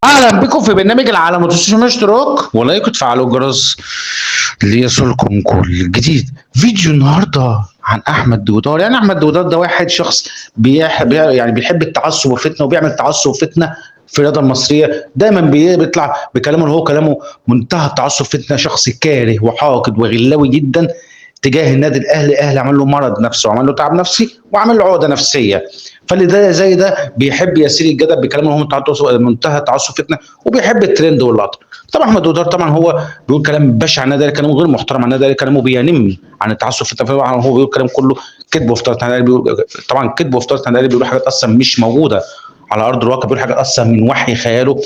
اهلا بكم في برنامج العالم، ما تنسوش اشتراك ولايك وتفعلوا الجرس ليصلكم كل جديد. فيديو النهارده عن احمد دودار. يعني احمد دودار ده واحد شخص يعني بيحب التعصب والفتنه، وبيعمل تعصب وفتنه في الرياضه المصريه. دايما بيطلع بكلامه اللي هو كلامه منتهى التعصب، فتنه، شخص كاره وحاقد وغلاوي جدا تجاه النادي الاهلي. الاهلي عمل له مرض نفسي وعمل له تعب نفسي وعمل له عقده نفسيه. فاللي ده زي ده بيحب يسير الجدل بكلام ان هو منتهى التعصب فتنه، وبيحب الترند واللقطه. طبعا احمد دودار طبعا هو بيقول كلام بشع عن النادي الاهلي، كلامه غير محترم عن النادي الاهلي، كلامه بينم عن التعصب فتنه. طبعا هو بيقول كلام كله كذب وافتراء عن النادي الأهلي، طبعا كذب وافتراء عن النادي الأهلي، بيقول حاجات اصلا مش موجوده على ارض الواقع، بيقول حاجات اصلا من وحي خياله.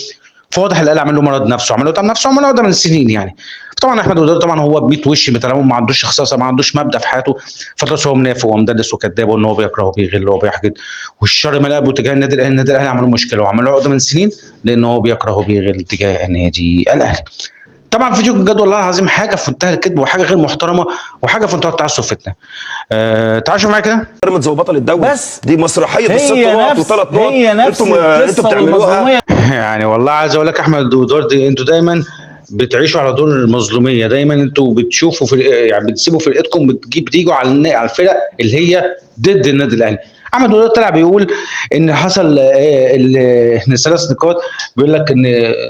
فواضح الاهلي عمل له مرض نفسه، عمل له تعب نفسه، عمل له ده من سنين يعني. طبعا احمد وداد طبعا هو ب 100 وش بتلامه، ما عندوش شخصيه، ما عندوش مبدا في حياته. فترة هو منافق ومدلس وكذاب، وان هو بيكره وبيغل وبيحقد، والشر ملأ تجاه النادي الاهلي. النادي الاهلي عمل له مشكله وعمل له عقده من سنين، لان هو بيكره وبيغل تجاه النادي الاهلي. طبعا فيديو بجد والله العظيم حاجه في منتهى الكذب وحاجه غير محترمه وحاجه في منتهى التعصب فتنه. تعالوا شوفوا معايا كده. بيراميدز وبطل الدوري، بس دي مسرحيه بالست نقط وثلاث نقط. هي نفس انتوا بتعملوها. يعني والله عايز اقول لك احمد ودور دي، انتوا دايما بتعيشوا على دور المظلوميه. دايما انتوا بتشوفوا يعني بتسيبوا فرقتكم بتيجوا على الفرق اللي هي ضد النادي الاهلي. احمد وداد طلع بيقول ان حصل ان 3 نقاط، بيقول لك ان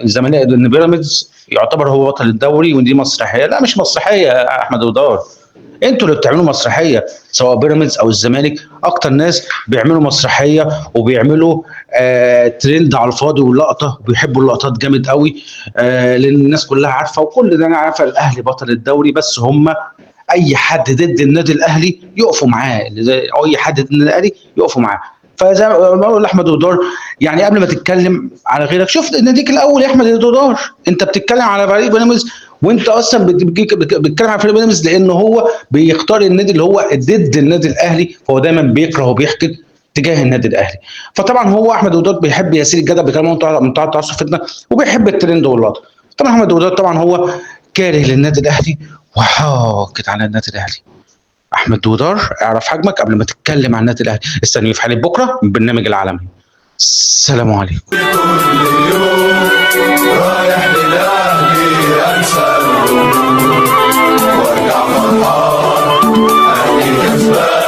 الزمالك، ان بيراميدز يعتبر هو بطل الدوري ودي مسرحيه. لا مش مسرحيه يا احمد وداد، انتوا اللي بتعملوا مسرحيه، سواء بيراميدز او الزمالك. اكتر ناس بيعملوا مسرحيه وبيعملوا ترند على الفاضي واللقطه، وبيحبوا اللقطات جامد قوي. لان الناس كلها عارفه وكل ده عارفه الاهلي بطل الدوري، بس هم اي حد ضد النادي الاهلي يقفوا معاه، اي حد ضد النادي الاهلي يقفوا معاه. فزي ما بقول لاحمد دودار، يعني قبل ما تتكلم على غيرك شوف ناديك الاول يا احمد دودار. انت بتتكلم على فريق بيراميدز، وانت اصلا بتتكلم على فريق بيراميدز لان هو بيختار النادي اللي هو ضد النادي الاهلي، فهو دايما بيكره وبيحقد تجاه النادي الاهلي. فطبعا هو احمد دودار بيحب يسير الجدل بكلام منتهى التعصب فتنه، وبيحب الترند واللقطه. طبعا احمد دودار طبعا هو كاره للنادي الاهلي وحاقد على النادي الاهلي. احمد دودار اعرف حجمك قبل ما تتكلم عن النادي الاهلي. استنوني في حلقه بكره من برنامج العالمي. السلام عليكم. كل يوم رايح للاهلي انسى وارجع فرحان اهلي كسبان.